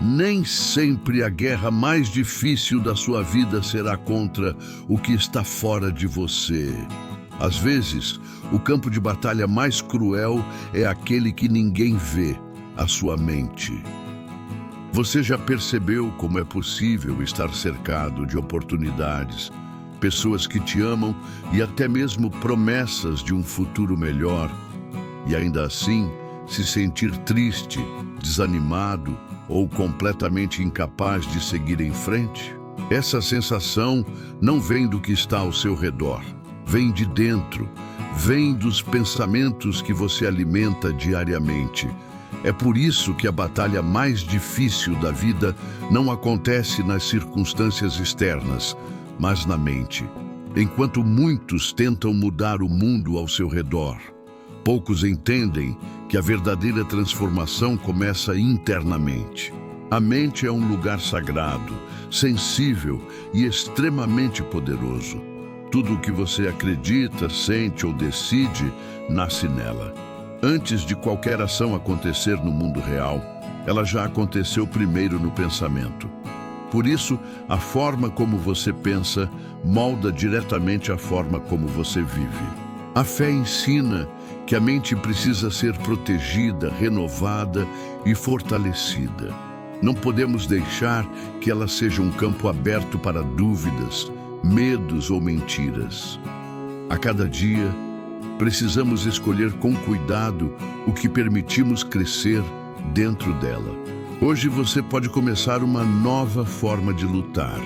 Nem sempre a guerra mais difícil da sua vida será contra o que está fora de você. Às vezes, o campo de batalha mais cruel é aquele que ninguém vê, a sua mente. Você já percebeu como é possível estar cercado de oportunidades, pessoas que te amam e até mesmo promessas de um futuro melhor, e ainda assim se sentir triste, desanimado ou completamente incapaz de seguir em frente? Essa sensação não vem do que está ao seu redor, vem de dentro, vem dos pensamentos que você alimenta diariamente. É por isso que a batalha mais difícil da vida não acontece nas circunstâncias externas, mas na mente. Enquanto muitos tentam mudar o mundo ao seu redor, poucos entendem que a verdadeira transformação começa internamente. A mente é um lugar sagrado, sensível e extremamente poderoso. Tudo o que você acredita, sente ou decide, nasce nela. Antes de qualquer ação acontecer no mundo real, ela já aconteceu primeiro no pensamento. Por isso, a forma como você pensa molda diretamente a forma como você vive. A fé ensina que a mente precisa ser protegida, renovada e fortalecida. Não podemos deixar que ela seja um campo aberto para dúvidas, medos ou mentiras. A cada dia, precisamos escolher com cuidado o que permitimos crescer dentro dela. Hoje você pode começar uma nova forma de lutar,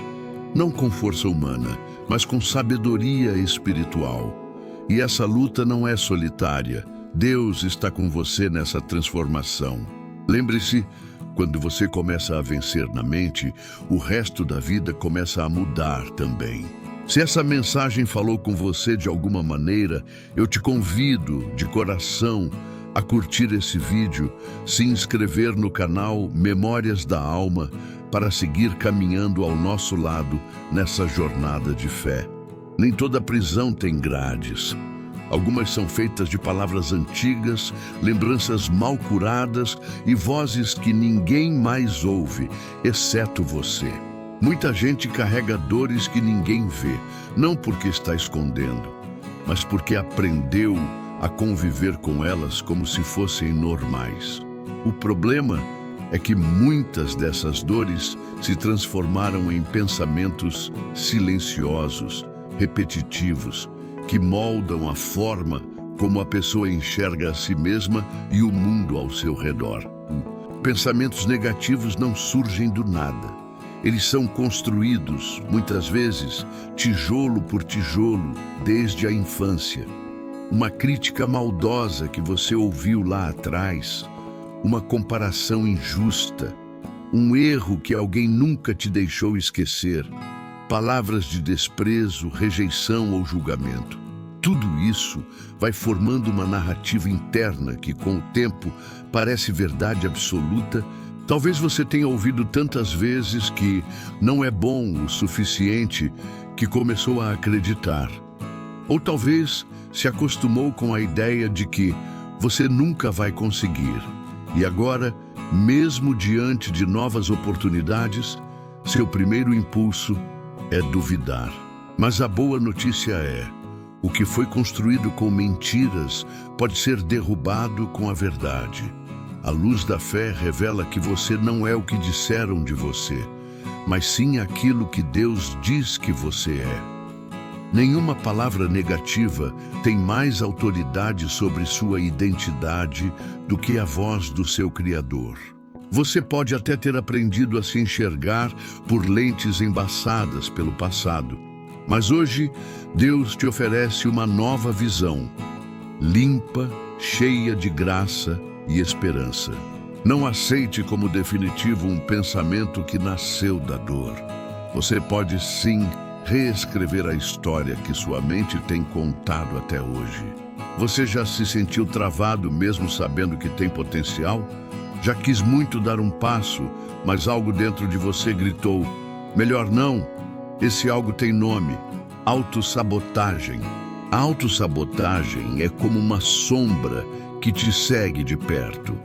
não com força humana, mas com sabedoria espiritual. E essa luta não é solitária. Deus está com você nessa transformação. Lembre-se, quando você começa a vencer na mente, o resto da vida começa a mudar também. Se essa mensagem falou com você de alguma maneira, eu te convido de coração a curtir esse vídeo, se inscrever no canal Memórias da Alma para seguir caminhando ao nosso lado nessa jornada de fé. Nem toda prisão tem grades. Algumas são feitas de palavras antigas, lembranças mal curadas e vozes que ninguém mais ouve, exceto você. Muita gente carrega dores que ninguém vê, não porque está escondendo, mas porque aprendeu a conviver com elas como se fossem normais. O problema é que muitas dessas dores se transformaram em pensamentos silenciosos, repetitivos, que moldam a forma como a pessoa enxerga a si mesma e o mundo ao seu redor. Pensamentos negativos não surgem do nada. Eles são construídos, muitas vezes, tijolo por tijolo, desde a infância. Uma crítica maldosa que você ouviu lá atrás, uma comparação injusta, um erro que alguém nunca te deixou esquecer, palavras de desprezo, rejeição ou julgamento. Tudo isso vai formando uma narrativa interna que, com o tempo, parece verdade absoluta. Talvez você tenha ouvido tantas vezes que não é bom o suficiente que começou a acreditar. Ou talvez se acostumou com a ideia de que você nunca vai conseguir. E agora, mesmo diante de novas oportunidades, seu primeiro impulso é duvidar. Mas a boa notícia é: o que foi construído com mentiras pode ser derrubado com a verdade. A luz da fé revela que você não é o que disseram de você, mas sim aquilo que Deus diz que você é. Nenhuma palavra negativa tem mais autoridade sobre sua identidade do que a voz do seu Criador. Você pode até ter aprendido a se enxergar por lentes embaçadas pelo passado, mas hoje Deus te oferece uma nova visão, limpa, cheia de graça e esperança. Não aceite como definitivo um pensamento que nasceu da dor. Você pode sim reescrever a história que sua mente tem contado até hoje. Você já se sentiu travado mesmo sabendo que tem potencial? Já quis muito dar um passo, mas algo dentro de você gritou: melhor não? Esse algo tem nome: autossabotagem. A autossabotagem é como uma sombra que te segue de perto.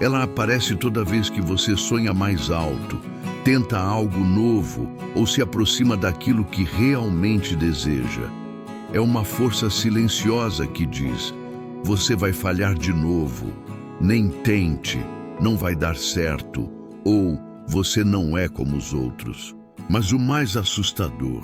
Ela aparece toda vez que você sonha mais alto, tenta algo novo ou se aproxima daquilo que realmente deseja. É uma força silenciosa que diz: você vai falhar de novo, nem tente, não vai dar certo, ou você não é como os outros. Mas o mais assustador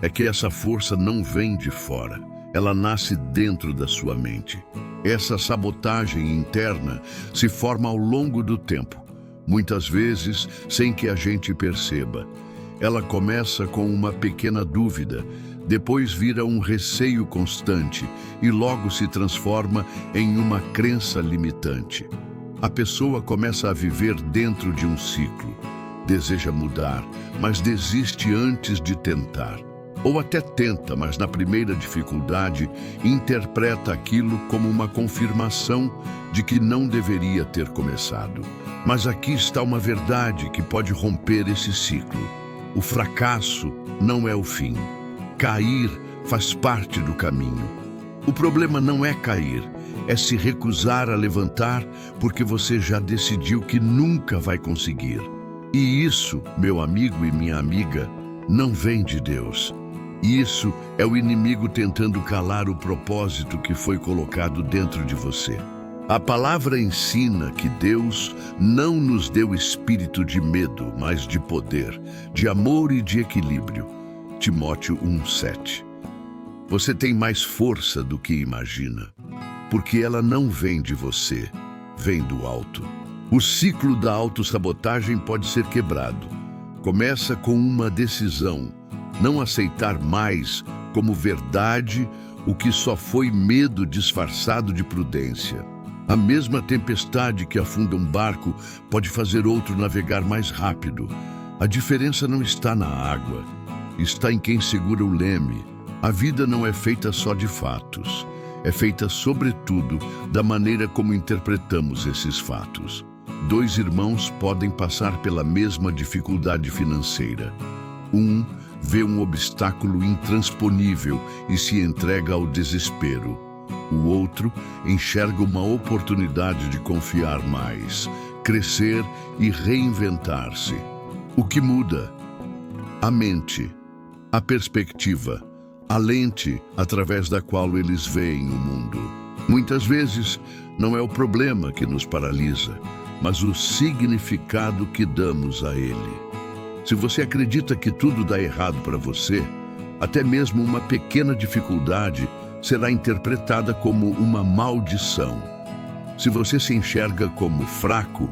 é que essa força não vem de fora, ela nasce dentro da sua mente. Essa sabotagem interna se forma ao longo do tempo, muitas vezes sem que a gente perceba. Ela começa com uma pequena dúvida, depois vira um receio constante e logo se transforma em uma crença limitante. A pessoa começa a viver dentro de um ciclo. Deseja mudar, mas desiste antes de tentar. Ou até tenta, mas na primeira dificuldade, interpreta aquilo como uma confirmação de que não deveria ter começado. Mas aqui está uma verdade que pode romper esse ciclo. O fracasso não é o fim. Cair faz parte do caminho. O problema não é cair, é se recusar a levantar porque você já decidiu que nunca vai conseguir. E isso, meu amigo e minha amiga, não vem de Deus. Isso é o inimigo tentando calar o propósito que foi colocado dentro de você. A palavra ensina que Deus não nos deu espírito de medo, mas de poder, de amor e de equilíbrio. Timóteo 1:7. Você tem mais força do que imagina, porque ela não vem de você, vem do alto. O ciclo da autossabotagem pode ser quebrado. Começa com uma decisão: não aceitar mais como verdade o que só foi medo disfarçado de prudência. A mesma tempestade que afunda um barco pode fazer outro navegar mais rápido. A diferença não está na água, está em quem segura o leme. A vida não é feita só de fatos, é feita, sobretudo, da maneira como interpretamos esses fatos. Dois irmãos podem passar pela mesma dificuldade financeira. Um vê um obstáculo intransponível e se entrega ao desespero. O outro enxerga uma oportunidade de confiar mais, crescer e reinventar-se. O que muda? A mente, a perspectiva, a lente através da qual eles veem o mundo. Muitas vezes, não é o problema que nos paralisa, mas o significado que damos a ele. Se você acredita que tudo dá errado para você, até mesmo uma pequena dificuldade será interpretada como uma maldição. Se você se enxerga como fraco,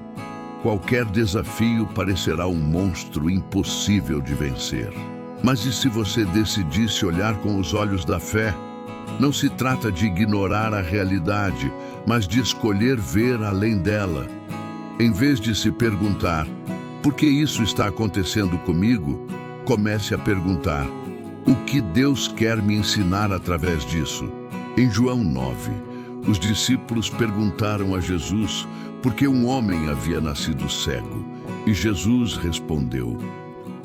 qualquer desafio parecerá um monstro impossível de vencer. Mas e se você decidisse olhar com os olhos da fé? Não se trata de ignorar a realidade, mas de escolher ver além dela. Em vez de se perguntar: por que isso está acontecendo comigo? Comece a perguntar: o que Deus quer me ensinar através disso? Em João 9, os discípulos perguntaram a Jesus por que um homem havia nascido cego. E Jesus respondeu: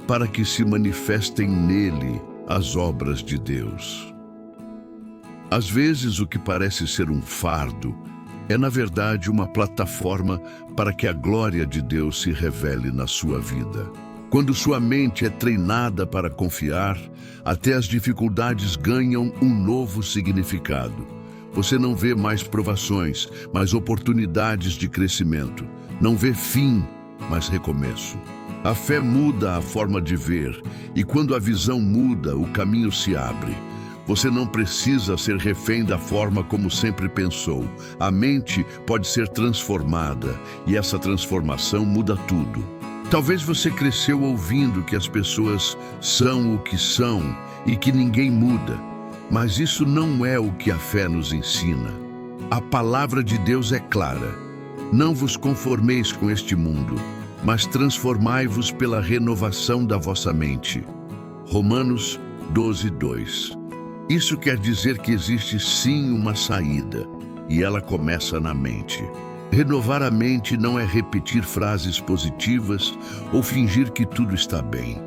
para que se manifestem nele as obras de Deus. Às vezes, o que parece ser um fardo é, na verdade, uma plataforma para que a glória de Deus se revele na sua vida. Quando sua mente é treinada para confiar, até as dificuldades ganham um novo significado. Você não vê mais provações, mas oportunidades de crescimento. Não vê fim, mas recomeço. A fé muda a forma de ver, e quando a visão muda, o caminho se abre. Você não precisa ser refém da forma como sempre pensou. A mente pode ser transformada, e essa transformação muda tudo. Talvez você cresceu ouvindo que as pessoas são o que são e que ninguém muda, mas isso não é o que a fé nos ensina. A palavra de Deus é clara: não vos conformeis com este mundo, mas transformai-vos pela renovação da vossa mente. Romanos 12:2. Isso quer dizer que existe sim uma saída, e ela começa na mente. Renovar a mente não é repetir frases positivas ou fingir que tudo está bem.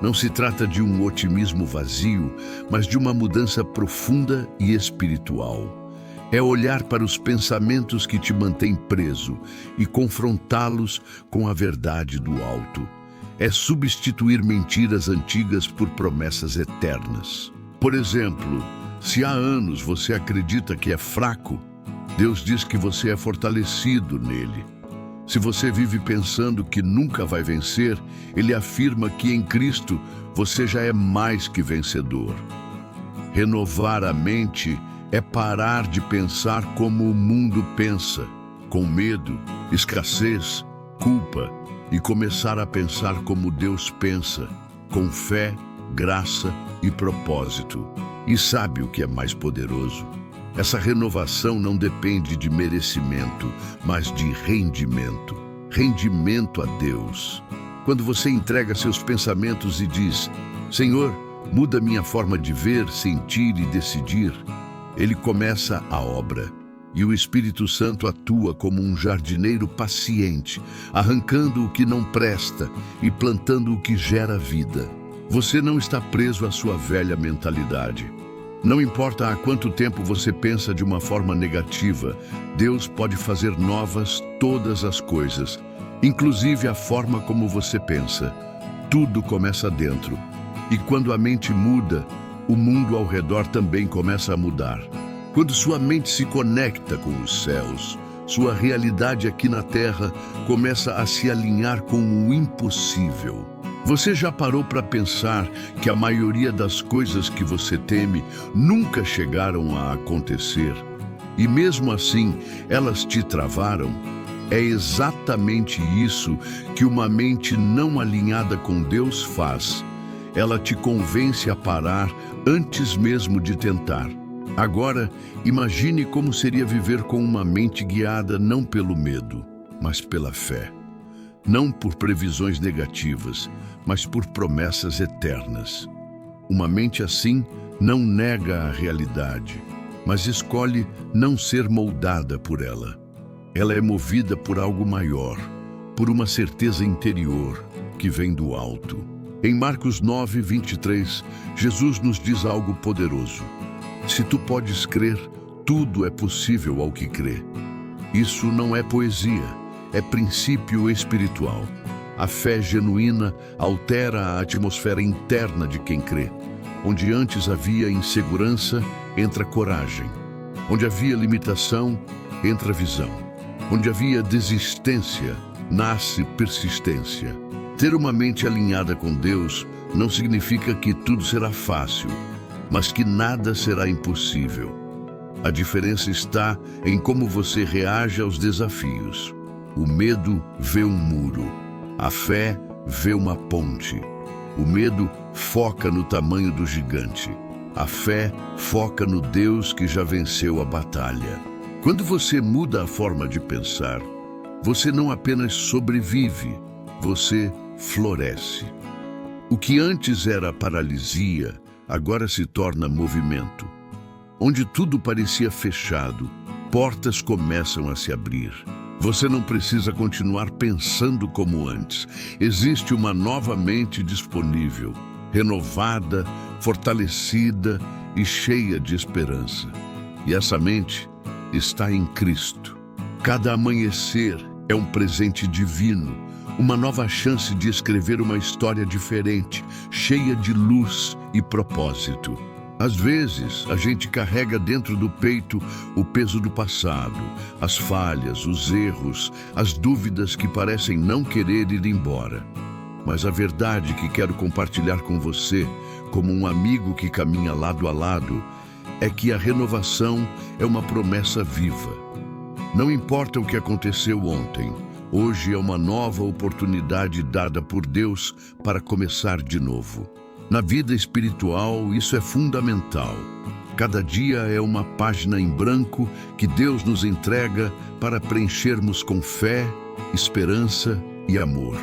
Não se trata de um otimismo vazio, mas de uma mudança profunda e espiritual. É olhar para os pensamentos que te mantêm preso e confrontá-los com a verdade do alto. É substituir mentiras antigas por promessas eternas. Por exemplo, se há anos você acredita que é fraco, Deus diz que você é fortalecido nele. Se você vive pensando que nunca vai vencer, Ele afirma que em Cristo você já é mais que vencedor. Renovar a mente é parar de pensar como o mundo pensa, com medo, escassez, culpa, e começar a pensar como Deus pensa, com fé, graça e propósito. E sabe o que é mais poderoso? Essa renovação não depende de merecimento, mas de rendimento. Rendimento a Deus. Quando você entrega seus pensamentos e diz: Senhor, muda minha forma de ver, sentir e decidir, Ele começa a obra. E o Espírito Santo atua como um jardineiro paciente, arrancando o que não presta e plantando o que gera vida. Você não está preso à sua velha mentalidade. Não importa há quanto tempo você pensa de uma forma negativa, Deus pode fazer novas todas as coisas, inclusive a forma como você pensa. Tudo começa dentro. E quando a mente muda, o mundo ao redor também começa a mudar. Quando sua mente se conecta com os céus, sua realidade aqui na Terra começa a se alinhar com o impossível. Você já parou para pensar que a maioria das coisas que você teme nunca chegaram a acontecer? E mesmo assim, elas te travaram? É exatamente isso que uma mente não alinhada com Deus faz. Ela te convence a parar antes mesmo de tentar. Agora, imagine como seria viver com uma mente guiada não pelo medo, mas pela fé. Não por previsões negativas, mas por promessas eternas. Uma mente assim não nega a realidade, mas escolhe não ser moldada por ela. Ela é movida por algo maior, por uma certeza interior que vem do alto. Em Marcos 9:23, Jesus nos diz algo poderoso. Se tu podes crer, tudo é possível ao que crê. Isso não é poesia, é princípio espiritual. A fé genuína altera a atmosfera interna de quem crê. Onde antes havia insegurança, entra coragem. Onde havia limitação, entra visão. Onde havia desistência, nasce persistência. Ter uma mente alinhada com Deus não significa que tudo será fácil, mas que nada será impossível. A diferença está em como você reage aos desafios. O medo vê um muro, a fé vê uma ponte. O medo foca no tamanho do gigante. A fé foca no Deus que já venceu a batalha. Quando você muda a forma de pensar, você não apenas sobrevive, você floresce. O que antes era paralisia, agora se torna movimento. Onde tudo parecia fechado, portas começam a se abrir. Você não precisa continuar pensando como antes. Existe uma nova mente disponível, renovada, fortalecida e cheia de esperança. E essa mente está em Cristo. Cada amanhecer é um presente divino, uma nova chance de escrever uma história diferente, cheia de luz e propósito. Às vezes, a gente carrega dentro do peito o peso do passado, as falhas, os erros, as dúvidas que parecem não querer ir embora. Mas a verdade que quero compartilhar com você, como um amigo que caminha lado a lado, é que a renovação é uma promessa viva. Não importa o que aconteceu ontem, hoje é uma nova oportunidade dada por Deus para começar de novo. Na vida espiritual, isso é fundamental. Cada dia é uma página em branco que Deus nos entrega para preenchermos com fé, esperança e amor.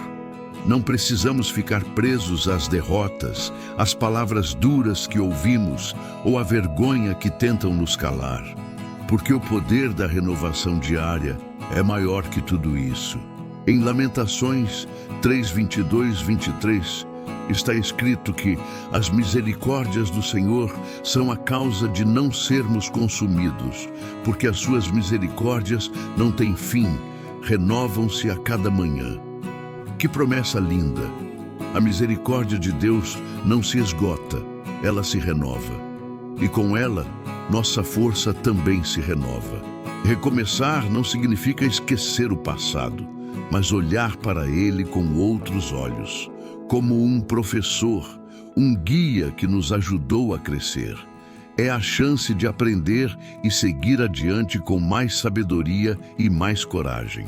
Não precisamos ficar presos às derrotas, às palavras duras que ouvimos ou à vergonha que tentam nos calar, porque o poder da renovação diária é maior que tudo isso. Em Lamentações 3:22-23, Está escrito que as misericórdias do Senhor são a causa de não sermos consumidos, porque as suas misericórdias não têm fim, renovam-se a cada manhã. Que promessa linda! A misericórdia de Deus não se esgota, ela se renova. E com ela, nossa força também se renova. Recomeçar não significa esquecer o passado, mas olhar para ele com outros olhos, como um professor, um guia que nos ajudou a crescer. É a chance de aprender e seguir adiante com mais sabedoria e mais coragem.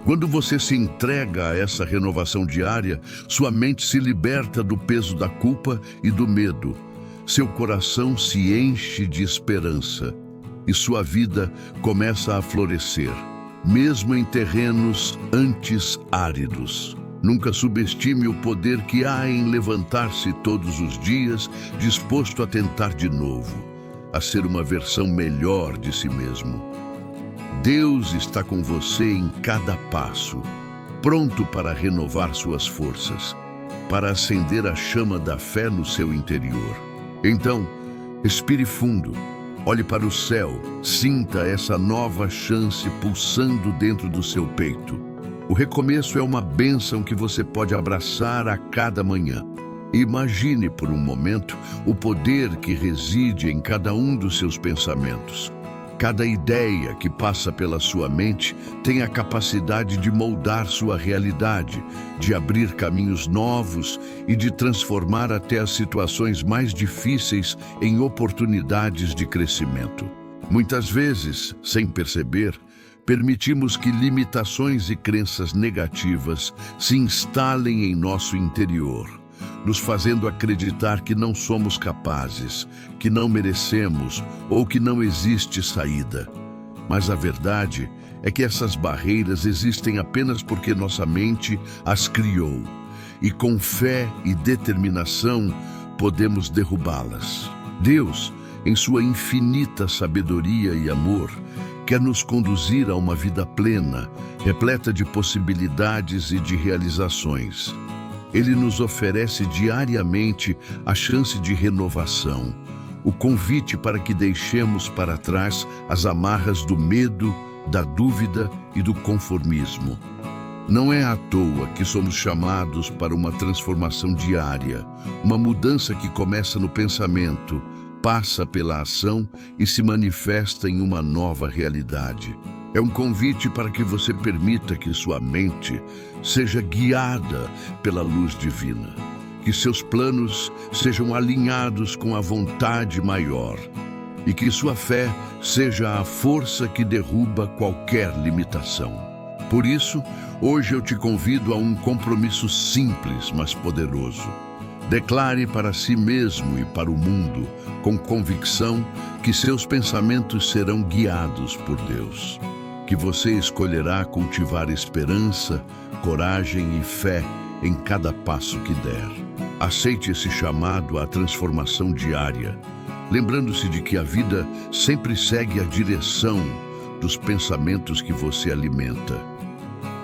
Quando você se entrega a essa renovação diária, sua mente se liberta do peso da culpa e do medo. Seu coração se enche de esperança e sua vida começa a florescer, mesmo em terrenos antes áridos. Nunca subestime o poder que há em levantar-se todos os dias, disposto a tentar de novo, a ser uma versão melhor de si mesmo. Deus está com você em cada passo, pronto para renovar suas forças, para acender a chama da fé no seu interior. Então, respire fundo, olhe para o céu, sinta essa nova chance pulsando dentro do seu peito. O recomeço é uma bênção que você pode abraçar a cada manhã. Imagine por um momento o poder que reside em cada um dos seus pensamentos. Cada ideia que passa pela sua mente tem a capacidade de moldar sua realidade, de abrir caminhos novos e de transformar até as situações mais difíceis em oportunidades de crescimento. Muitas vezes, sem perceber, permitimos que limitações e crenças negativas se instalem em nosso interior, nos fazendo acreditar que não somos capazes, que não merecemos ou que não existe saída. Mas a verdade é que essas barreiras existem apenas porque nossa mente as criou, e com fé e determinação podemos derrubá-las. Deus, em sua infinita sabedoria e amor, quer nos conduzir a uma vida plena, repleta de possibilidades e de realizações. Ele nos oferece diariamente a chance de renovação, o convite para que deixemos para trás as amarras do medo, da dúvida e do conformismo. Não é à toa que somos chamados para uma transformação diária, uma mudança que começa no pensamento, passa pela ação e se manifesta em uma nova realidade. É um convite para que você permita que sua mente seja guiada pela luz divina, que seus planos sejam alinhados com a vontade maior e que sua fé seja a força que derruba qualquer limitação. Por isso, hoje eu te convido a um compromisso simples, mas poderoso. Declare para si mesmo e para o mundo, com convicção, que seus pensamentos serão guiados por Deus, que você escolherá cultivar esperança, coragem e fé em cada passo que der. Aceite esse chamado à transformação diária, lembrando-se de que a vida sempre segue a direção dos pensamentos que você alimenta.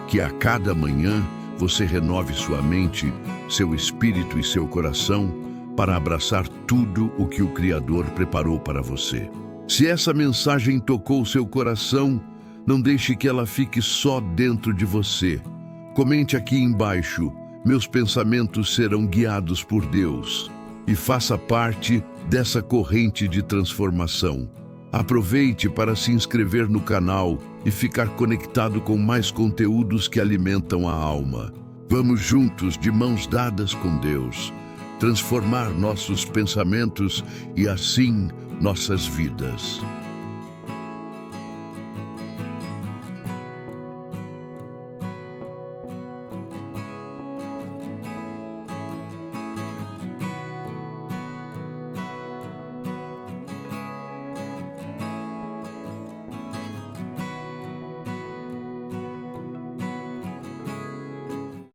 Que a cada manhã você renove sua mente, seu espírito e seu coração para abraçar tudo o que o Criador preparou para você. Se essa mensagem tocou seu coração, não deixe que ela fique só dentro de você. Comente aqui embaixo: meus pensamentos serão guiados por Deus, e faça parte dessa corrente de transformação. Aproveite para se inscrever no canal e ficar conectado com mais conteúdos que alimentam a alma. Vamos juntos, de mãos dadas com Deus, transformar nossos pensamentos e assim nossas vidas.